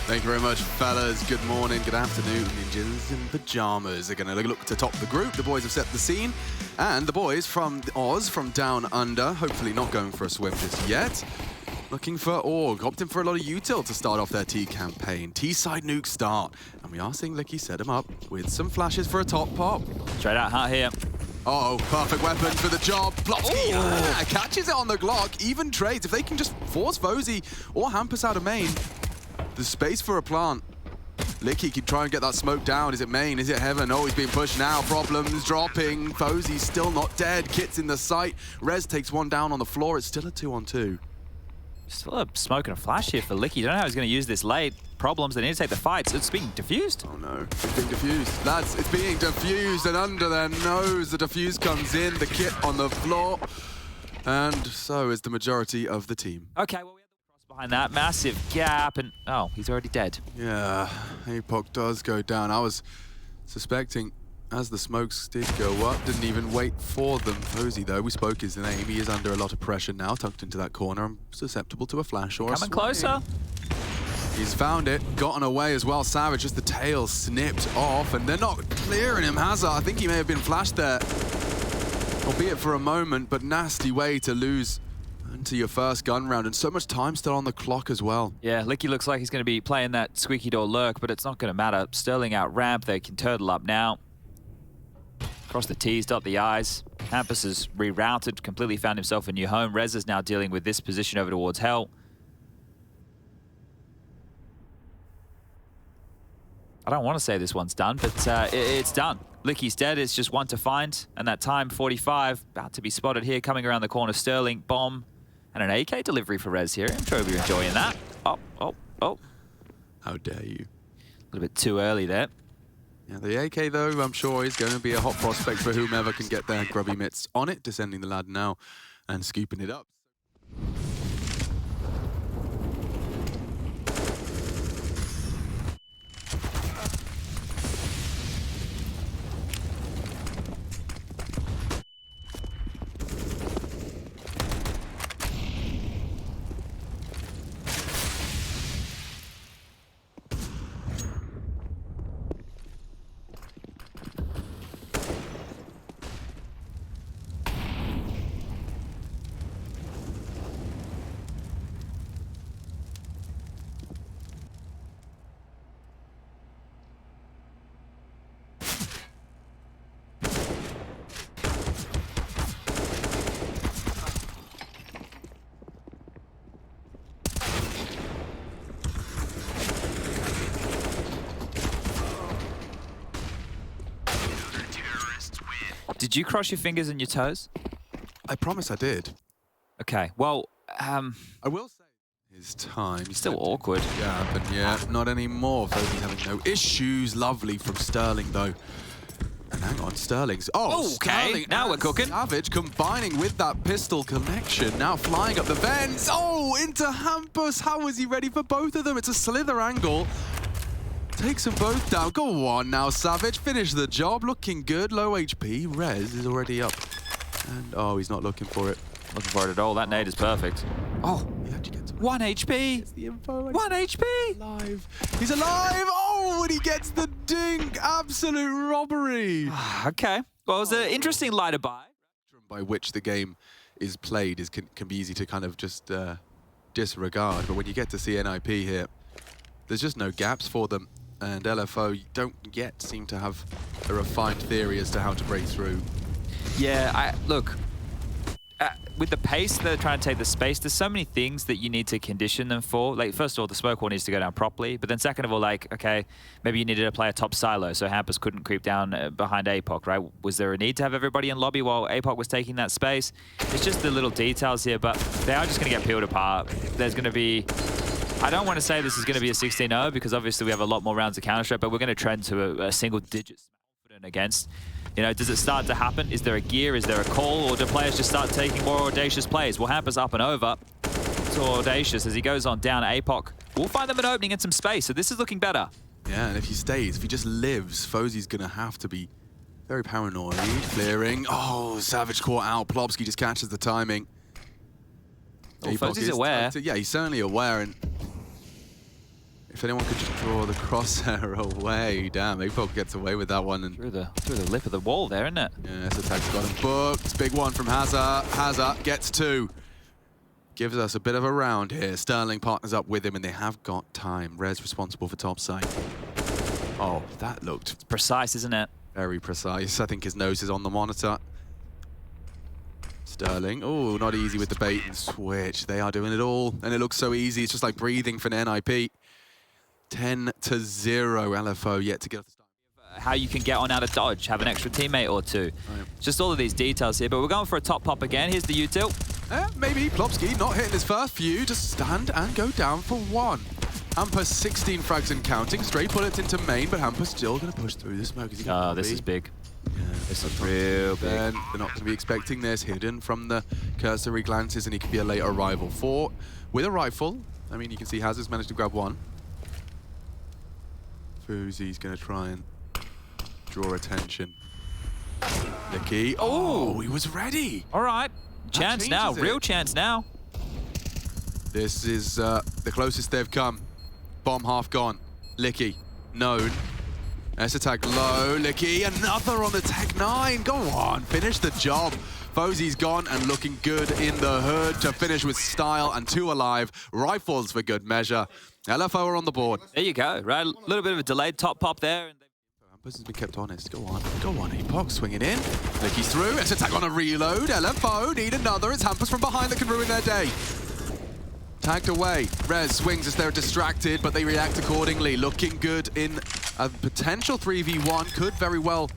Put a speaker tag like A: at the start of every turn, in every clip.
A: Thank you very much, fellas. Good morning, good afternoon. Ninjas in pajamas are going to look to top the group. The boys have set the scene. And the boys from Oz, from down under, hopefully not going for a swim just yet. Looking for Org, opting for a lot of util to start off their T campaign. T-side nuke start. And we are seeing Licky set him up with some flashes for a top pop.
B: Straight out hot here.
A: Uh-oh, perfect weapons for the job. Blobsky catches it on the Glock. Even trades. If they can just force Fozy or Hampus out of main, there's space for a plant. Licky can try and get that smoke down. Is it main? Is it heaven? Oh, he's being pushed now. Problems dropping. Fozy's still not dead. Kit's in the sight. Rez takes one down on the floor. It's still a 2-on-2.
B: Still a smoke and a flash here for Licky. Don't know how he's going to use this late. Problems, they need to take the fights. It's being diffused.
A: Oh no, it's being diffused. Lads, it's being diffused, and under their nose, the diffuse comes in, the Kit on the floor, and so is the majority of the team.
B: Okay, well, we have the cross behind that. Massive gap, and oh, he's already dead.
A: Yeah, APOC does go down. I was suspecting, as the smokes did go up, didn't even wait for them. Fozy, though, we spoke his name. He is under a lot of pressure now, tucked into that corner, and susceptible to a flash or a swing.
B: Coming closer.
A: He's found it, gotten away as well. Savage, just the tail snipped off, and they're not clearing him. Hazard, I think he may have been flashed there, albeit for a moment, but nasty way to lose into your first gun round, and so much time still on the clock as well.
B: Yeah, Licky looks like he's going to be playing that squeaky door lurk, but it's not going to matter. Sterling out ramp, they can turtle up now. Cross the T's, dot the I's. Hampus has rerouted, completely found himself a new home. Rez is now dealing with this position over towards Hell. I don't want to say this one's done, but it's done. Licky's dead, it's just one to find. And that time, 45, about to be spotted here, coming around the corner. Sterling, bomb, and an AK delivery for Rez here. I'm sure you're enjoying that. Oh, oh, oh.
A: How dare you.
B: A little bit too early there.
A: Yeah, the AK, though, I'm sure is going to be a hot prospect for whomever can get their grubby mitts on it, descending the ladder now and scooping it up.
B: Did you cross your fingers and your toes?
A: I promise I did.
B: Okay, well,
A: I will say his time.
B: Still awkward.
A: Yeah, but yeah, not anymore. Fozy's having no issues. Lovely from Sterling, though. And hang on, Sterling's... Oh,
B: okay,
A: Sterling
B: now we're cooking.
A: Savage combining with that pistol connection. Now flying up the vents. Oh, into Hampus. How was he ready for both of them? It's a slither angle. Takes them both down. Go on now, Savage. Finish the job. Looking good. Low HP. Rez is already up. And, oh, he's not looking for it.
B: Looking for it at all. That nade is perfect. Oh,
A: He actually gets
B: 1 HP.
A: Gets the info.
B: 1 HP.
A: Alive. He's alive. Oh, and he gets the dink. Absolute robbery.
B: Okay. Well, it was an interesting lighter buy.
A: By which the game is played can be easy to kind of just disregard. But when you get to see NIP here, there's just no gaps for them. And LFO don't yet seem to have a refined theory as to how to break through.
B: Yeah, look, with the pace they're trying to take the space, there's so many things that you need to condition them for. Like, first of all, the smoke wall needs to go down properly. But then second of all, like, okay, maybe you needed to play a top silo so Hampus couldn't creep down behind APOC, right? Was there a need to have everybody in lobby while APOC was taking that space? It's just the little details here, but they are just going to get peeled apart. There's going to be... I don't want to say this is going to be a 16-0 because obviously we have a lot more rounds of Counter-Strike, but we're going to trend to a single-digit against. You know, does it start to happen? Is there a gear? Is there a call? Or do players just start taking more audacious plays? Well, Hampus up and over to audacious as he goes on down. APOC will find them an opening and some space, so this is looking better.
A: Yeah, and if he stays, if he just lives, Fozy's going to have to be very paranoid. Clearing. Oh, Savage caught out. Plobsky just catches the timing.
B: Oh, Fozy's aware.
A: Yeah, he's certainly aware. And If anyone could just draw the crosshair away. Damn, Apok gets away with that one. And
B: Through the lip of the wall there, isn't it?
A: yeah, this attack's got him booked. Big one from Hazard. Hazard gets 2. Gives us a bit of a round here. Sterling partners up with him, and they have got time. Rez responsible for top side. Oh, that looked
B: It's precise, isn't it?
A: very precise. I think his nose is on the monitor. Sterling. Oh, not easy with the bait and switch. They are doing it all, and it looks so easy. It's just like breathing for an NIP. 10-0 LFO yet to get off the start.
B: How you can get on out of dodge, have an extra teammate or two. Right. Just all of these details here, but we're going for a top pop again. Here's the U-tilt.
A: Maybe Plopsky not hitting his first few, just stand and go down for 1. Hampus 16 frags and counting, straight bullets into main, but Hampus still going to push through the smoke.
B: Oh, this is big.
A: Yeah,
B: this is real big.
A: They're not going to be expecting this, hidden from the cursory glances, and he could be a late arrival. 4 with a rifle. I mean, you can see Hazard's managed to grab 1. Fuzi's going to try and draw attention. Nicky. Oh, he was ready.
B: All right. Chance now. Real chance now.
A: This is the closest they've come. Bomb half gone. Licky. Known. S-attack low. Licky. Another on the Tech 9. Go on. Finish the job. Fozy's gone and looking good in the hood to finish with style and 2 alive. Rifles for good measure. LFO are on the board.
B: There you go, right? A little bit of a delayed top pop there.
A: Hampus has been kept honest. Go on. Go on, Apok. Swinging in. Licky's through. S-attack on a reload. LFO need another. It's Hampus from behind that can ruin their day. Tagged away. Rez swings as they're distracted, but they react accordingly. Looking good in a potential 3v1. Could very well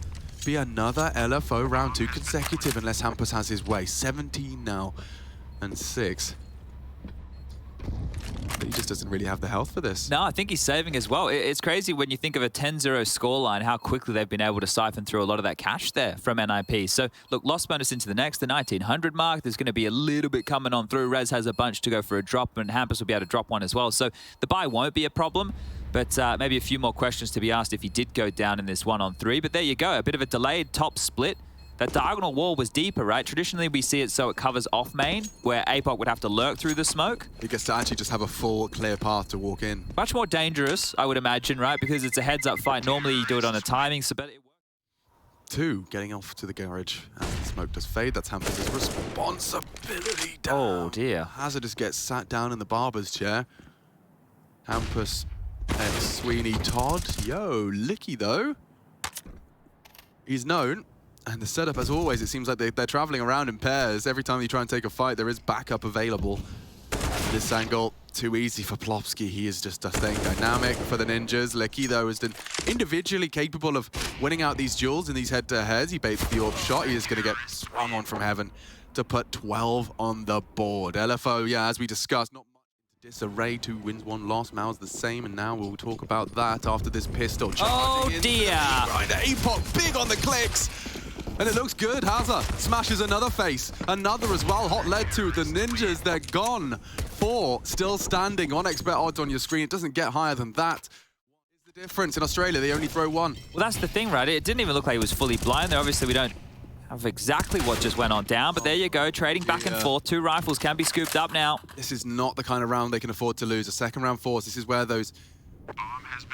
A: be another LFO round 2 consecutive unless Hampus has his way. 17 now and 6. But he just doesn't really have the health for this.
B: No, I think he's saving as well. It's crazy when you think of a 10-0 scoreline, how quickly they've been able to siphon through a lot of that cash there from NIP. So, look, lost bonus into the next, the 1900 mark. There's going to be a little bit coming on through. Rez has a bunch to go for a drop, and Hampus will be able to drop one as well. So, the buy won't be a problem. But maybe a few more questions to be asked if he did go down in this 1-on-3. But there you go, a bit of a delayed top split. That diagonal wall was deeper, right? Traditionally, we see it so it covers off main, where Apok would have to lurk through the smoke.
A: He gets to actually just have a full, clear path to walk in.
B: Much more dangerous, I would imagine, right? Because it's a heads-up fight. Normally, you do it on a timing, so but it works.
A: 2 getting off to the garage as the smoke does fade. That's Hampus' responsibility. Down.
B: Oh, dear.
A: Hazard just gets sat down in the barber's chair. Hampus and Sweeney Todd. Yo, Licky, though. He's known. And the setup, as always, it seems like they're traveling around in pairs. Every time you try and take a fight, there is backup available. This angle, too easy for Plopsky. He is just staying dynamic for the Ninjas. Licky, though, is individually capable of winning out these duels in these head-to-heads. He baits the AWP shot. He is going to get swung on from heaven to put 12 on the board. LFO, yeah, as we discussed, not much disarray. 2 wins, 1 loss. Mal's the same, and now we'll talk about that after this pistol.
B: Oh, dear.
A: Right, Apok, big on the clicks. And it looks good. Hazard smashes another face. Another as well. Hot lead to the Ninjas. They're gone. 4 still standing. 1xBet odds on your screen. It doesn't get higher than that. What is the difference? In Australia, they only throw 1.
B: Well, that's the thing, right? It didn't even look like he was fully blind there. Obviously, we don't have exactly what just went on down, but there you go. Trading back and forth. 2 rifles can be scooped up now.
A: This is not the kind of round they can afford to lose. A second round force. This is where those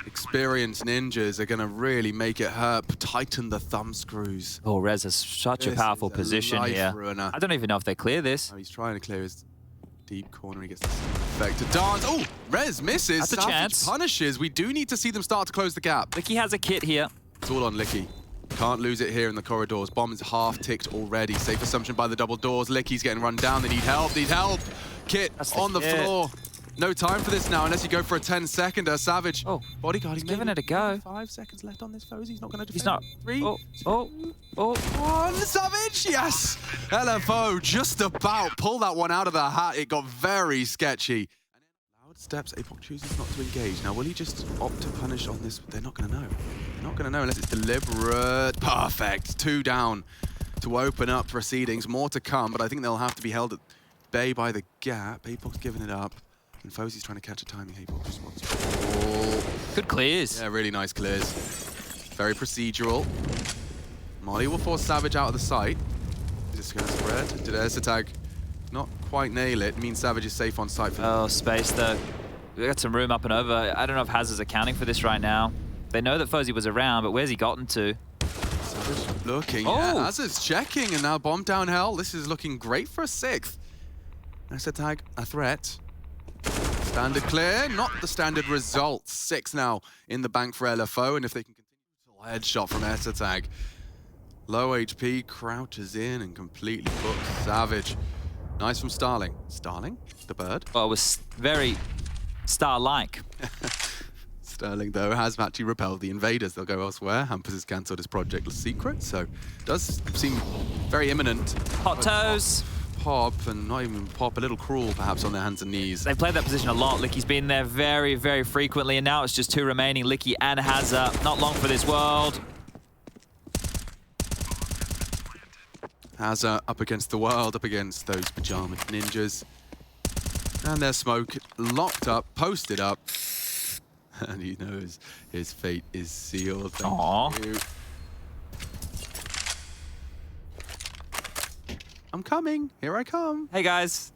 A: experienced Ninjas are going to really make it hurt, tighten the thumb screws.
B: Oh, Rez has such a powerful position here.
A: Ruiner.
B: I don't even know if they clear this.
A: Oh, he's trying to clear his deep corner. He gets the effect to dance. Oh, Rez misses.
B: That's a chance.
A: Punishes. We do need to see them start to close the gap.
B: Licky has a kit here.
A: It's all on Licky. Can't lose it here in the corridors. Bomb is half ticked already. Safe assumption by the double doors. Licky's getting run down. They need help. Need help. Kit on the floor. No time for this now unless you go for a 10-seconder. Savage.
B: Oh,
A: bodyguard.
B: He's giving it a go.
A: 5 seconds left on this Fozy. He's not going to defend.
B: He's not.
A: 3,
B: Oh.
A: 1. Savage. Yes. LFO just about pull that one out of the hat. It got very sketchy. Loud steps. Apok chooses not to engage. Now, will he just opt to punish on this? They're not going to know. They're not going to know unless it's deliberate. Perfect. 2 down to open up proceedings. More to come, but I think they'll have to be held at bay by the gap. Apok's giving it up. And Fozy's trying to catch a timing. Apok responsible.
B: Good clears.
A: Yeah, really nice clears. Very procedural. Molly will force Savage out of the sight. Is this going to spread? Did S-attack not quite nail it? Means Savage is safe on sight.
B: Oh, space though. We got some room up and over. I don't know if Haz is accounting for this right now. They know that Fozzy was around, but where's he gotten to?
A: Savage looking, yeah, Hazard's checking, and now bomb down hell. This is looking great for a 6th. Nice tag, a threat. Standard clear, not the standard result. 6 now in the bank for LFO, and if they can continue, headshot from tag. Low HP, crouches in and completely books Savage. Nice from Starling. Starling? The bird?
B: Well, it was very star-like.
A: Sterling, though, has actually repelled the invaders. They'll go elsewhere. Hampus has cancelled his project secret, so does seem very imminent.
B: Hot toes.
A: Pop, and not even pop, a little cruel, perhaps, on their hands and knees.
B: They've played that position a lot. Licky's been there very, very frequently, and now it's just 2 remaining, Licky and Hazza. Not long for this world.
A: Hazza up against the world, up against those pajama ninjas. And their smoke locked up, posted up. And he knows his fate is sealed. Thank you. I'm coming. Here I come.
B: Hey, guys.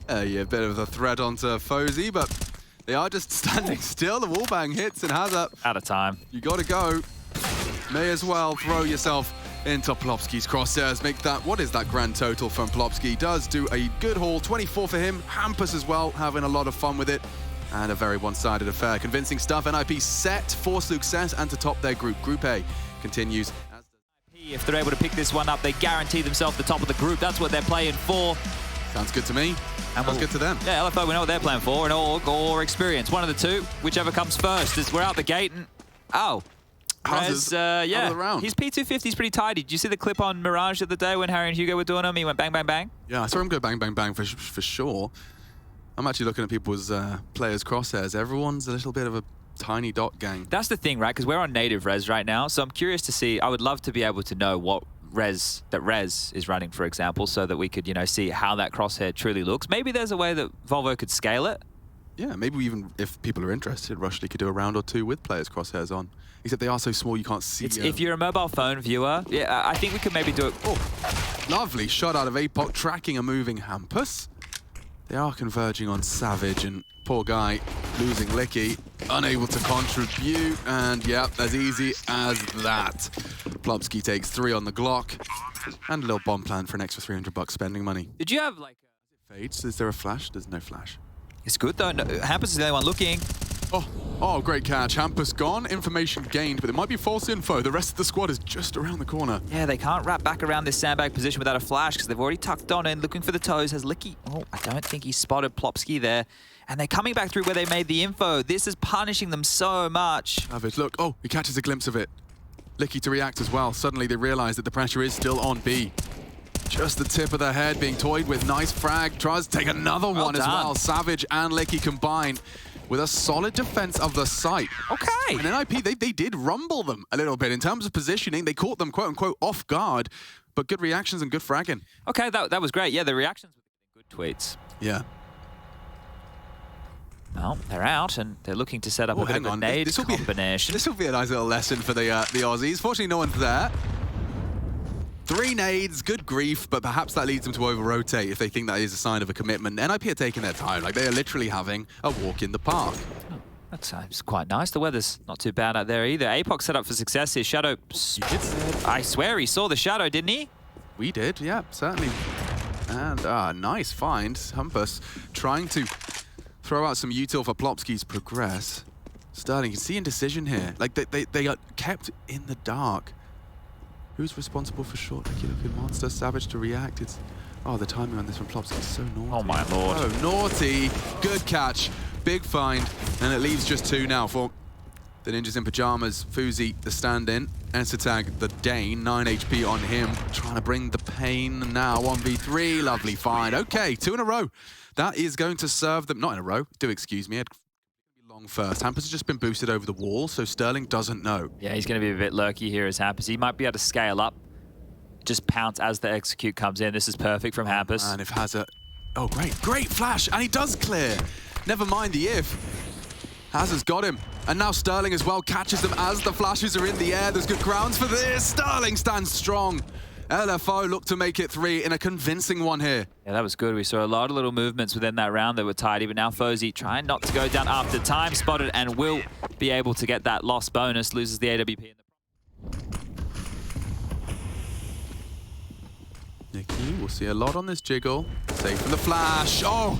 A: Yeah, a bit of a threat onto Fozzy, but they are just standing still. The wallbang hits and has up.
B: Out of time.
A: You got to go. May as well throw yourself into Plopski's crosshairs. Make that, what is that grand total from Plopski? Does do a good haul, 24 for him. Hampus as well, having a lot of fun with it. And a very one-sided affair. Convincing stuff. NIP set for success and to top their group. Group A continues.
B: If they're able to pick this one up, they guarantee themselves the top of the group. That's what they're playing for.
A: Sounds good to me. Sounds good to them.
B: Yeah, LFO, we know what they're playing for. An org or experience. One of the two, whichever comes first. We're out the gate and... Oh. Rez, yeah, his P250 is pretty tidy. Did you see the clip on Mirage the other day when Harry and Hugo were doing him? He went bang, bang, bang.
A: Yeah, I saw him go bang, bang, bang for sure. I'm actually looking at people's players' crosshairs. Everyone's a little bit of a tiny dot gang.
B: That's the thing, right? Because we're on native res right now, so I'm curious to see. I would love to be able to know what res is running, for example, so that we could, see how that crosshair truly looks. Maybe there's a way that Volvo could scale it.
A: Yeah, maybe even if people are interested, Rushley could do a round or two with players' crosshairs on. Except they are so small you can't see.
B: If you're a mobile phone viewer, yeah, I think we could maybe do it. Oh,
A: lovely shot out of APOC, tracking a moving Hampus. They are converging on Savage, and poor guy losing Licky, unable to contribute, and yeah, as easy as that. Plopski takes 3 on the Glock, and a little bomb plan for an extra $300 spending money.
B: Did you have like
A: Fades? Is there a flash? There's no flash.
B: It's good though. No, Hampus is the only one looking.
A: Oh, great catch. Hampus gone, information gained, but it might be false info. The rest of the squad is just around the corner.
B: Yeah, they can't wrap back around this sandbag position without a flash because they've already tucked on in, looking for the toes. Has Licky. Oh, I don't think he spotted Plopski there. And they're coming back through where they made the info. This is punishing them so much.
A: Savage, look. Oh, he catches a glimpse of it. Licky to react as well. Suddenly they realize that the pressure is still on B. Just the tip of their head being toyed with. Nice frag. Tries to take another one as well. Savage and Licky combined with a solid defense of the site.
B: Okay.
A: And NIP, they did rumble them a little bit in terms of positioning. They caught them, quote-unquote, off guard, but good reactions and good fragging.
B: Okay, that was great. Yeah, the reactions were good tweets.
A: Yeah.
B: Well, they're out, and they're looking to set up a bit of a nade combination.
A: This will be a nice little lesson for the Aussies. Fortunately, no one's there. 3 nades, good grief, but perhaps that leads them to over-rotate if they think that is a sign of a commitment. NIP are taking their time, like they are literally having a walk in the park.
B: Oh, that sounds quite nice. The weather's not too bad out there either. APOC set up for success here. Shadow, I swear he saw the shadow, didn't he?
A: We did, yeah, certainly. And nice find. Hampus trying to throw out some util for Plopski's progress. Sterling, you can see indecision here. Like they are kept in the dark. Who's responsible for short looking monster? Savage to react. It's the timing on this from Plopski is so naughty.
B: Oh my lord.
A: Oh, naughty. Good catch. Big find. And it leaves just 2 now for the ninjas in pajamas. Fuzi, the stand-in. Tag, the Dane. 9 HP on him. Trying to bring the pain now. 1v3. Lovely find. Okay, 2 in a row. That is going to serve them. Not in a row. Do excuse me. Long first. Hampus has just been boosted over the wall, so Sterling doesn't know.
B: Yeah, he's going to be a bit lurky here as Hampus. He might be able to scale up, just pounce as the execute comes in. This is perfect from Hampus.
A: And if Hazard... Oh, great flash, and he does clear. Never mind the if. Hazard's got him, and now Sterling as well catches them as the flashes are in the air. There's good grounds for this. Sterling stands strong. LFO look to make it 3 in a convincing one here.
B: Yeah, that was good. We saw a lot of little movements within that round that were tight. Even now, Fozy trying not to go down after time, spotted, and will be able to get that loss bonus. Loses the AWP.
A: Nicky, we'll see a lot on this jiggle. Safe from the flash. Oh,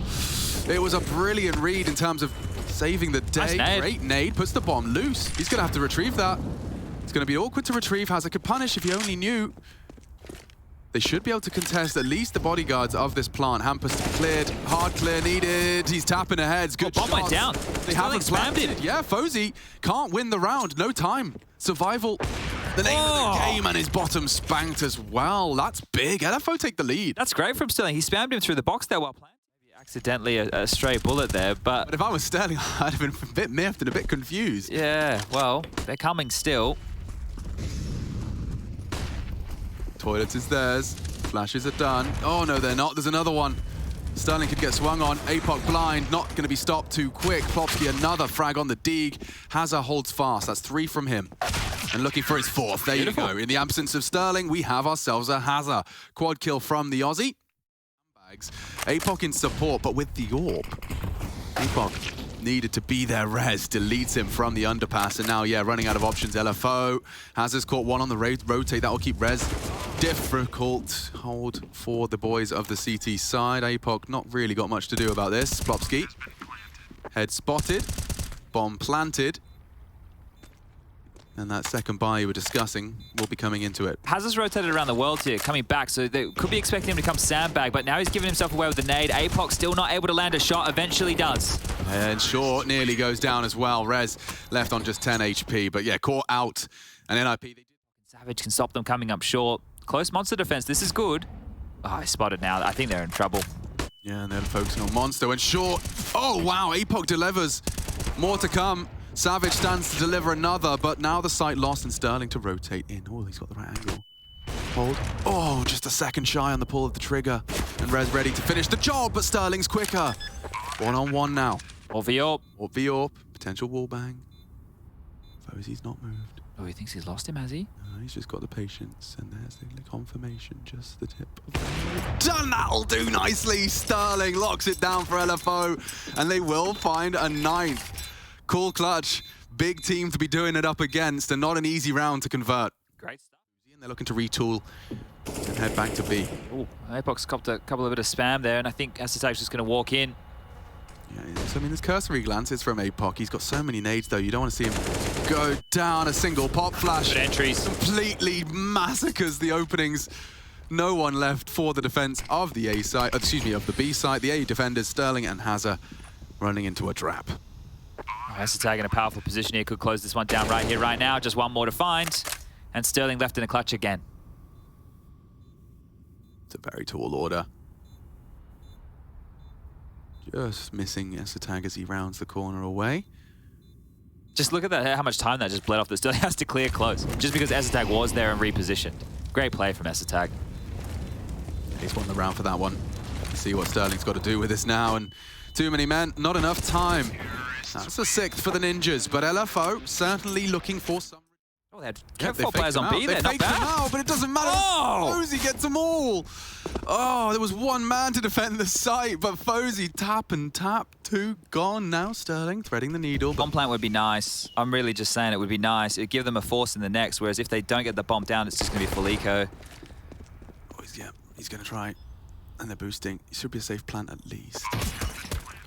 A: it was a brilliant read in terms of saving the day.
B: Nice nade.
A: Great nade, puts the bomb loose. He's going to have to retrieve that. It's going to be awkward to retrieve. Hazard could punish if he only knew. They should be able to contest at least the bodyguards of this plant. Hampus cleared, hard clear needed. He's tapping ahead. Good
B: bomb went down.
A: They haven't planted. Yeah, Fozy can't win the round. No time. Survival. The name of the game, and his bottom spanked as well. That's big. LFO take the lead.
B: That's great from Sterling. He spammed him through the box there while playing. Maybe accidentally a stray bullet there, but
A: if I was Sterling, I'd have been a bit miffed and a bit confused.
B: Yeah, well, they're coming still.
A: Toilets is theirs. Flashes are done. Oh, no, they're not. There's another one. Sterling could get swung on. APOC blind, not going to be stopped too quick. Plopsky, another frag on the Deeg. Hazard holds fast. That's 3 from him. And looking for his 4th. There
B: Beautiful.
A: you go. In the absence of Sterling, we have ourselves a Hazard. Quad kill from the Aussie. APOC in support, but with the orb. APOC needed to be there. Rez deletes him from the underpass, and now, yeah, running out of options. LFO. Hazard's caught one on the rotate. That will keep Rez difficult. Hold for the boys of the CT side. APOC not really got much to do about this. Plopsky. Head spotted. Bomb planted. And that second buy you were discussing will be coming into it.
B: Hazard's rotated around the world here, coming back, so they could be expecting him to come sandbag, but now he's giving himself away with the nade. APOC still not able to land a shot, eventually does.
A: And Short nearly goes down as well. Rez left on just 10 HP, but yeah, caught out. And NIP...
B: Savage can stop them coming up short. Close monster defense, this is good. Oh, I spotted now. I think they're in trouble.
A: Yeah, and they're focusing on Monster. And Short... Oh, wow, APOC delivers. More to come. Savage stands to deliver another, but now the sight lost and Sterling to rotate in. Oh, he's got the right angle. Hold. Oh, just a second shy on the pull of the trigger. And Rez ready to finish the job, but Sterling's quicker. 1-on-1 now.
B: Or Viorp.
A: Or Viorp. Potential wallbang. Fozy's not moved.
B: Oh, he thinks he's lost him, has he?
A: No, he's just got the patience. And there's the confirmation, just the tip. Done! That'll do nicely. Sterling locks it down for LFO. And they will find a 9th. Cool clutch, big team to be doing it up against, and not an easy round to convert.
B: Great stuff.
A: And they're looking to retool and head back to B.
B: Oh, APOC's copped a couple of bit of spam there, and I think Acetak's just going to walk in.
A: Yeah, so, I mean, there's cursory glances from APOC. He's got so many nades, though. You don't want to see him go down. A single pop flash.
B: Good entries.
A: Completely massacres the openings. No one left for the defense of the A side, excuse me, of the B side. The A defenders, Sterling and Hazard, running into a trap.
B: Acetak in a powerful position here, could close this one down right here, right now. Just one more to find. And Sterling left in a clutch again.
A: It's a very tall order. Just missing Acetak as he rounds the corner away.
B: Just look at that, how much time that just bled off. That Sterling has to clear close, just because Acetak was there and repositioned. Great play from Acetak.
A: He's won the round for that one. Let's see what Sterling's got to do with this now. And too many men, not enough time. That's a 6th for the Ninjas, but LFO certainly looking for some...
B: Oh, they had 4 players on B there, not
A: They faked
B: bad.
A: them out, but it doesn't matter.
B: Oh!
A: Fozy gets them all. Oh, there was one man to defend the site, but Fozy tap and tap. 2 gone now. Sterling threading the needle.
B: Bomb plant would be nice. I'm really just saying it would be nice. It would give them a force in the next, whereas if they don't get the bomb down, it's just going to be full eco.
A: Oh, he's going to try. And they're boosting. It should be a safe plant at least.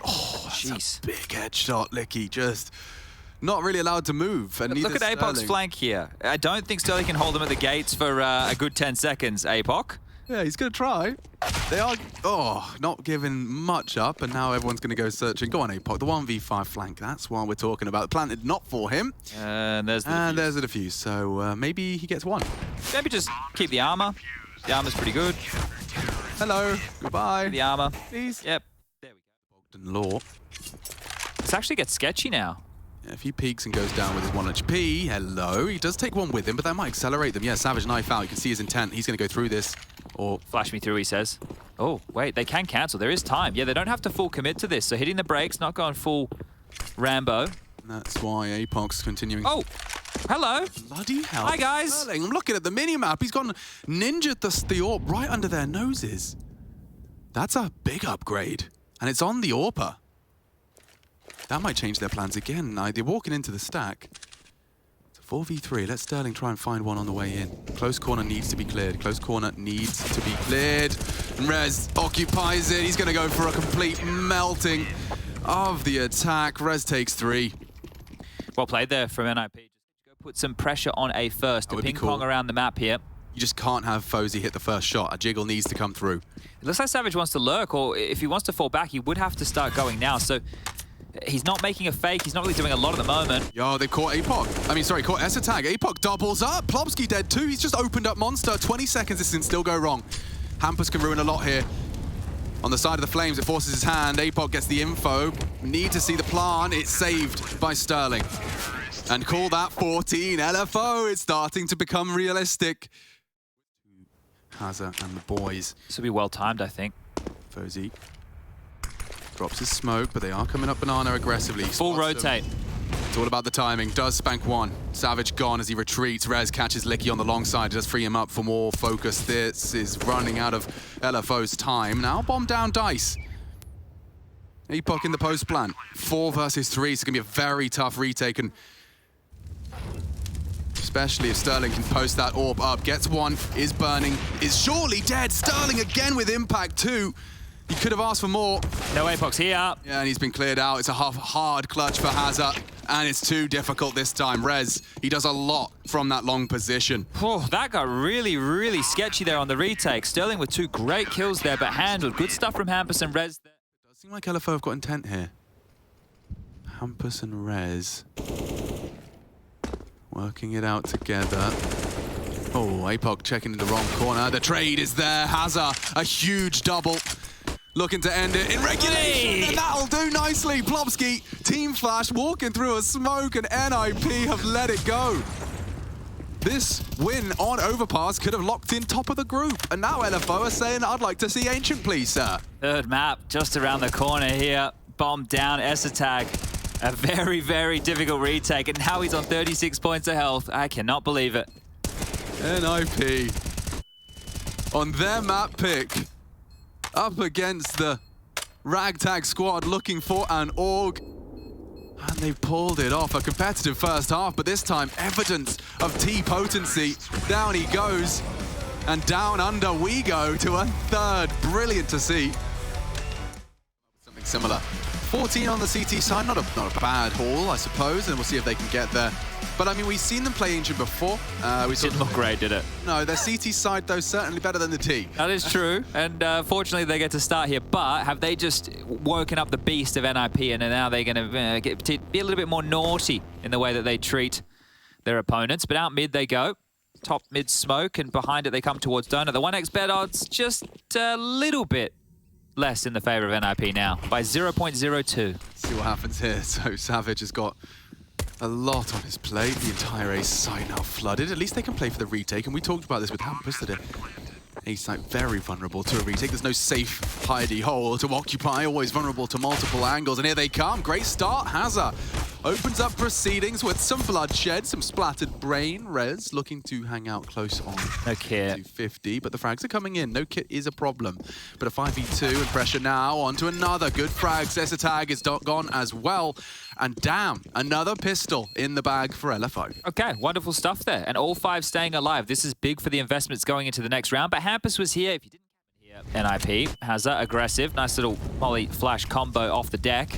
A: Oh, that's
B: jeez.
A: A big headshot, Licky. Just not really allowed to move. And
B: Look at APOC's flank here. I don't think Sterling can hold them at the gates for a good 10 seconds, APOC.
A: Yeah, he's going to try. They are, not giving much up, and now everyone's going to go searching. Go on, APOC, the 1v5 flank. That's what we're talking about. Planted not for him.
B: And there's the defuse.
A: There's a defuse, so maybe he gets one.
B: Maybe just keep the armor. The armor's pretty good.
A: Hello, goodbye.
B: The armor.
A: Please.
B: Yep. There we
A: Bogdan Law.
B: This actually gets sketchy now.
A: Yeah, if he peeks and goes down with his 1 HP, hello. He does take one with him, but that might accelerate them. Yeah, Savage knife out. You can see his intent. He's going to go through this. Or
B: Flash me through, he says. Oh, wait, they can cancel. There is time. Yeah, they don't have to full commit to this. So hitting the brakes, not going full Rambo.
A: that's why APOC's continuing.
B: Oh! Hello.
A: Bloody hell.
B: Hi, guys.
A: Sterling, I'm looking at the mini-map. He's gone ninja the AWP right under their noses. That's a big upgrade. And it's on the AWPer. That might change their plans again. Now, they're walking into the stack. It's a 4v3. Let Sterling try and find one on the way in. Close corner needs to be cleared. Close corner needs to be cleared. And Rez occupies it. He's going to go for a complete melting of the attack. Rez takes 3.
B: Well played there from NIP. Just go put some pressure on A first. To ping pong around the map here.
A: You just can't have Fozy hit the first shot. A jiggle needs to come through.
B: It looks like Savage wants to lurk, or if he wants to fall back, he would have to start going now. So he's not making a fake. He's not really doing a lot at the moment.
A: Yo, they caught APOC. I mean, sorry, caught S-Tag. APOC doubles up. Plobsky dead too. He's just opened up Monster. 20 seconds. This can still go wrong. Hampus can ruin a lot here. On the side of the Flames, it forces his hand. APOC gets the info. Need to see the plan. It's saved by Sterling. And call that 14. LFO. It's starting to become realistic. Hazza and the boys.
B: This will be well timed, I think.
A: Fozy drops his smoke, but they are coming up Banana aggressively.
B: Full rotate.
A: It's all about the timing. Does spank one. Savage gone as he retreats. Rez catches Licky on the long side. Does free him up for more focus. This is running out of LFO's time. Now bomb down Dice. APOC in the post plant. 4 versus 3. It's going to be a very tough retake. And especially if Sterling can post that AWP up. Gets one, is burning, is surely dead. Sterling again with impact too. He could have asked for more.
B: No APOC's here.
A: Yeah, and he's been cleared out. It's a hard clutch for Hazza, and it's too difficult this time. Rez, he does a lot from that long position.
B: Oh, that got really, really sketchy there on the retake. Sterling with 2 great kills there, but handled. Good stuff from Hampus and Rez there.
A: It does seem like LFO have got intent here. Hampus and Rez working it out together. Oh, APOC checking in the wrong corner. The trade is there. Hazza, a huge double. Looking to end it in regulation, and that'll do nicely. Plobsky, Team Flash, walking through a smoke, and NIP have let it go. This win on Overpass could have locked in top of the group, and now LFO are saying, I'd like to see Ancient, please, sir.
B: Third map, just around the corner here. Bomb down, S-Tag. A very, very difficult retake, and now he's on 36 points of health. I cannot believe it.
A: NIP on their map pick, up against the ragtag squad looking for an AUG. And they pulled it off. A competitive first half, but this time evidence of T potency. Down he goes, and down under we go to a third. Brilliant to see. Something similar. 14 on the CT side, not a bad haul, I suppose, and we'll see if they can get there. But I mean, we've seen them play Ancient before.
B: Didn't look great, did it?
A: No, their CT side, though, certainly better than the T.
B: That is true, and fortunately they get to start here, but have they just woken up the beast of NIP, and now they're going to be a little bit more naughty in the way that they treat their opponents? But out mid they go. Top mid smoke, and behind it they come towards Donut. The 1x bet odds just a little bit less in the favor of NIP now, by 0.02.
A: See what happens here. So Savage has got a lot on his plate. The entire A site now flooded. At least they can play for the retake, and we talked about this with Hampus today. A site very vulnerable to a retake. There's no safe hidey hole to occupy, always vulnerable to multiple angles. And here they come. Great start. Hazza opens up proceedings with some bloodshed, some splattered brain. Rez looking to hang out close on
B: no kit.
A: 250, but the frags are coming in. No kit is a problem. But a 5v2 and pressure now onto another good frag. S-Tag is gone as well. And damn, another pistol in the bag for LFO.
B: Okay, wonderful stuff there. And all 5 staying alive. This is big for the investments going into the next round. But Hampus was here. If you didn't hear, NIP, Hazza, aggressive. Nice little molly flash combo off the deck.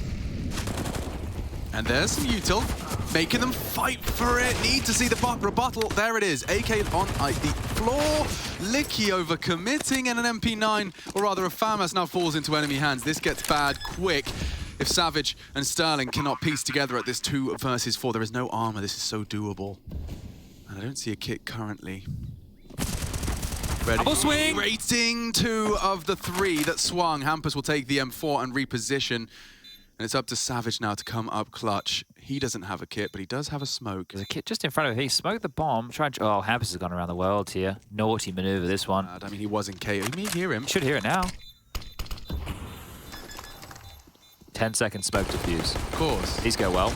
A: And there's some util, making them fight for it. Need to see the rebuttal. There it is. AK on the floor. Licky over committing, and an MP9, or rather a FAMAS now falls into enemy hands. This gets bad quick. If Savage and Sterling cannot piece together at this 2 versus 4, there is no armor. This is so doable. And I don't see a kit currently. Ready.
B: Double swing!
A: Rating 2 of the 3 that swung. Hampus will take the M4 and reposition. And it's up to Savage now to come up clutch. He doesn't have a kit, but he does have a smoke.
B: There's a kit just in front of him. He smoked the bomb. Oh, Hampus has gone around the world here. Naughty maneuver, this one.
A: I mean, he was in KO. You may hear him.
B: Should hear it now. 10-second smoke defuse.
A: Of course.
B: These go well.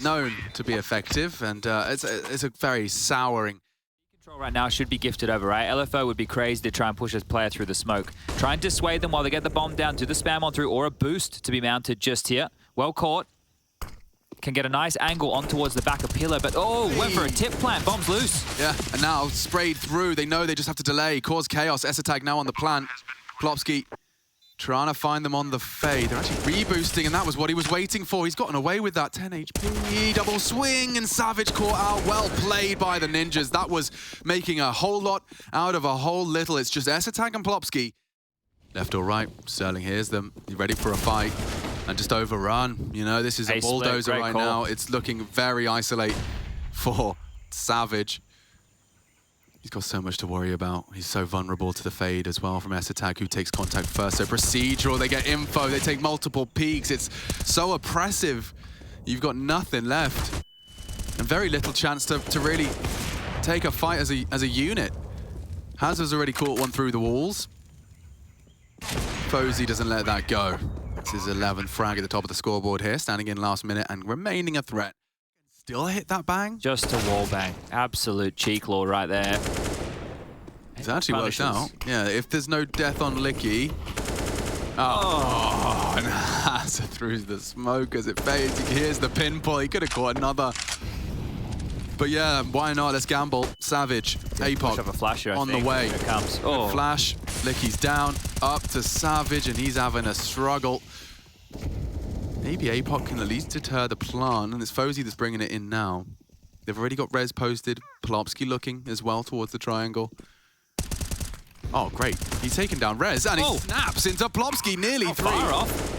A: known to be effective, and it's a very souring.
B: Control right now should be gifted over, right? LFO would be crazy to try and push his player through the smoke. Try and dissuade them while they get the bomb down. Do the spam on through or a boost to be mounted just here. Well caught. Can get a nice angle on towards the back of Pillar, but went for a tip plant. Bomb's loose.
A: Yeah, and now sprayed through. They know they just have to delay, cause chaos. ESL now on the plant. Plopski trying to find them on the fade. They're actually reboosting, and that was what he was waiting for. He's gotten away with that 10 HP. Double swing, and Savage caught out. Well played by the Ninjas. That was making a whole lot out of a whole little. It's just ESL and Plopski. Left or right, Sterling hears them. You ready for a fight? And just overrun. You know, this is a bulldozer right now. It's looking very isolate for Savage. He's got so much to worry about. He's so vulnerable to the fade as well from ESL, who takes contact first. So procedural, they get info, they take multiple peeks. It's so oppressive. You've got nothing left. And very little chance to really take a fight as a unit. Hazard's already caught one through the walls. Fozy doesn't let that go. This is 11th frag at the top of the scoreboard here, standing in last minute and remaining a threat. Still hit that bang?
B: Just a wall bang. Absolute cheek law right there.
A: It's actually worked out. Yeah, if there's no death on Licky. And Hazard through the smoke as it fades. He hears the pinball. He could have caught another. But yeah, why not? Let's gamble. Savage, APOC
B: a flasher,
A: on the way.
B: Here it comes.
A: Flash, Licky's down, up to Savage, and he's having a struggle. Maybe APOC can at least deter the plant, and it's Fozy that's bringing it in now. They've already got res posted. Plopski looking as well towards the triangle. Oh, great. He's taken down res, and he snaps into Plopski, nearly through.
B: Fire off.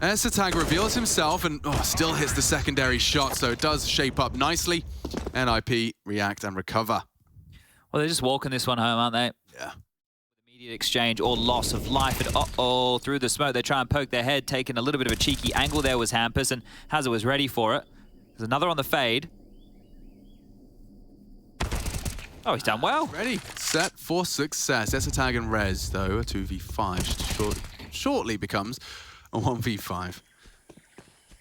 A: ESL reveals himself and still hits the secondary shot, so it does shape up nicely. NIP, react and recover.
B: Well, they're just walking this one home, aren't they?
A: Yeah.
B: Immediate exchange or loss of life. And through the smoke, they try and poke their head, taking a little bit of a cheeky angle there was Hampus, and Hazard was ready for it. There's another on the fade. Oh, he's done well.
A: Ready, set for success. ESL and Rez, though, a 2v5 shortly becomes a 1v5.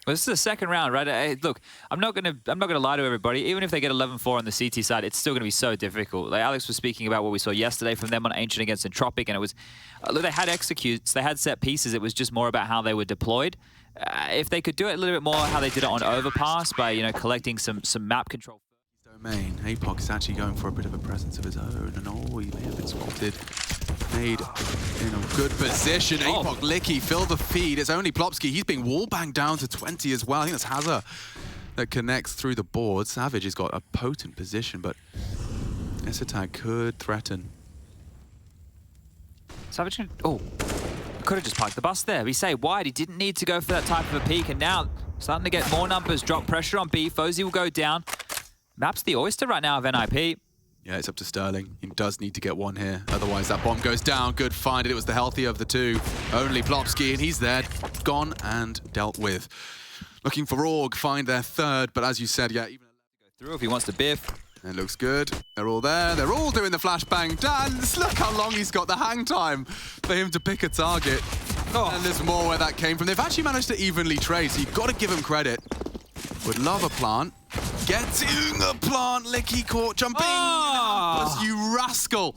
B: Well, this is the second round, right? Look, I'm not gonna lie to everybody. Even if they get 11-4 on the CT side, it's still gonna be so difficult. Like Alex was speaking about what we saw yesterday from them on Ancient against Entropic, and it was look, they had executes, they had set pieces. It was just more about how they were deployed. If they could do it a little bit more, how they did it on Overpass by collecting some map control.
A: Domain. APOC is actually going for a bit of a presence of his own, and he may have been spotted. Made in a good position. APOC, Licky, fill the feed. It's only Plopski. He's being wall banged down to 20 as well. I think that's Hazard that connects through the board. Savage has got a potent position, but ESL could threaten.
B: Savage, could have just parked the bus there. We say wide. He didn't need to go for that type of a peak, and now starting to get more numbers. Drop pressure on B. Fozy will go down. Map's the oyster right now of NIP.
A: Yeah, it's up to Sterling. He does need to get one here. Otherwise, that bomb goes down. Good find. It was the healthier of the two. Only Plopski, and he's there. Gone and dealt with. Looking for Org, find their third. But as you said, yeah, even
B: go through if he wants to biff.
A: It looks good. They're all there. They're all doing the flashbang dance. Look how long he's got the hang time for him to pick a target. And there's more where that came from. They've actually managed to evenly trade, so you've got to give him credit. Would love a plant. Getting a plant, Licky caught jumping. You rascal.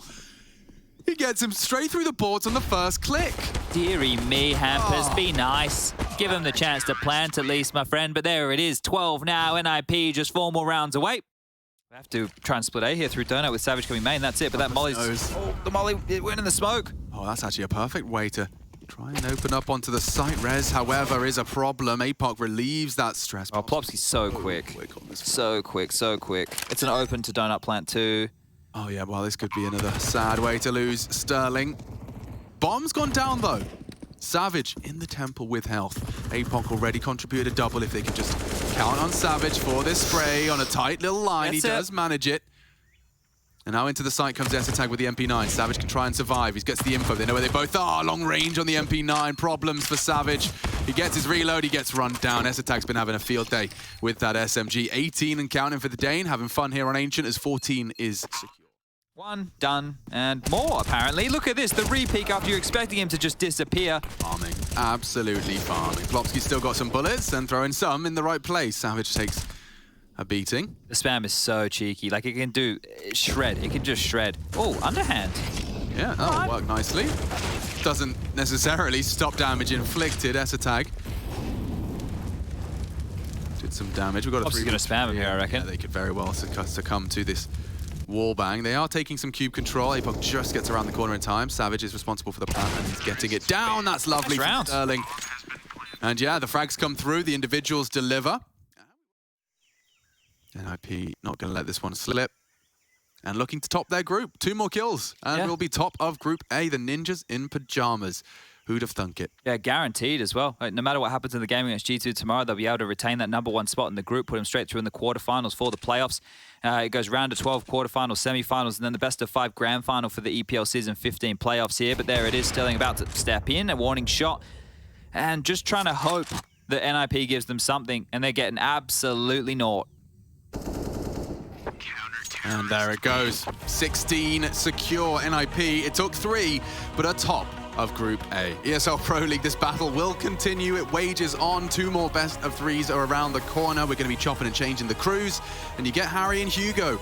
A: He gets him straight through the boards on the first click.
B: Deary me, Hampus, be nice. Give him the chance to plant at least, my friend. But there it is, 12 now. NIP just 4 more rounds away. We have to try and split A here through donut with Savage coming main. That's it, but that Molly's... the Molly, it went in the smoke.
A: Oh, that's actually a perfect way to try and open up onto the site. Res, however, is a problem. APOC relieves that stress.
B: Oh, Plopski's so quick. So quick, so quick. It's an open to donut plant too.
A: Oh yeah, well, this could be another sad way to lose Sterling. Bomb's gone down though. Savage in the temple with health. APOC already contributed a double if they can just count on Savage for this spray on a tight little line. He does manage it. And now into the site comes ESL with the MP9. Savage can try and survive. He gets the info. They know where they both are. Long range on the MP9. Problems for Savage. He gets his reload. He gets run down. ESL been having a field day with that SMG. 18 and counting for the Dane. Having fun here on Ancient as 14 is secure.
B: One, done, and more, apparently. Look at this, the re-peek after you're expecting him to just disappear.
A: Farming, absolutely farming. Plopsky's still got some bullets and throwing some in the right place. Savage takes a beating.
B: The spam is so cheeky. Like, it can do shred. It can just shred. Oh, underhand.
A: Yeah, that'll work nicely. Doesn't necessarily stop damage inflicted. Esatag did some damage. We've got a 3.
B: Going to spam him here, I reckon.
A: Yeah, they could very well succumb to this wall bang. They are taking some cube control. Apoc just gets around the corner in time. Savage is responsible for the plant and he's getting it down. That's lovely from Sterling. And yeah, the frags come through. The individuals deliver. NIP not going to let this one slip. And looking to top their group. 2 more kills. And we'll be top of Group A, the Ninjas in pajamas. Who'd have thunk it?
B: Yeah, guaranteed as well. Like, no matter what happens in the game against G2 tomorrow, they'll be able to retain that #1 spot in the group, put them straight through in the quarterfinals for the playoffs. It goes round to 12 quarterfinals, semifinals, and then the best of 5 grand final for the EPL Season 15 playoffs here. But there it is, Sterling about to step in, a warning shot. And just trying to hope that NIP gives them something, and they're getting absolutely naught.
A: And there it goes. 16 secure NIP. It took 3, but a top of Group A. ESL Pro League, this battle will continue. It wages on. 2 more best of 3s are around the corner. We're going to be chopping and changing the crews. And you get Harry and Hugo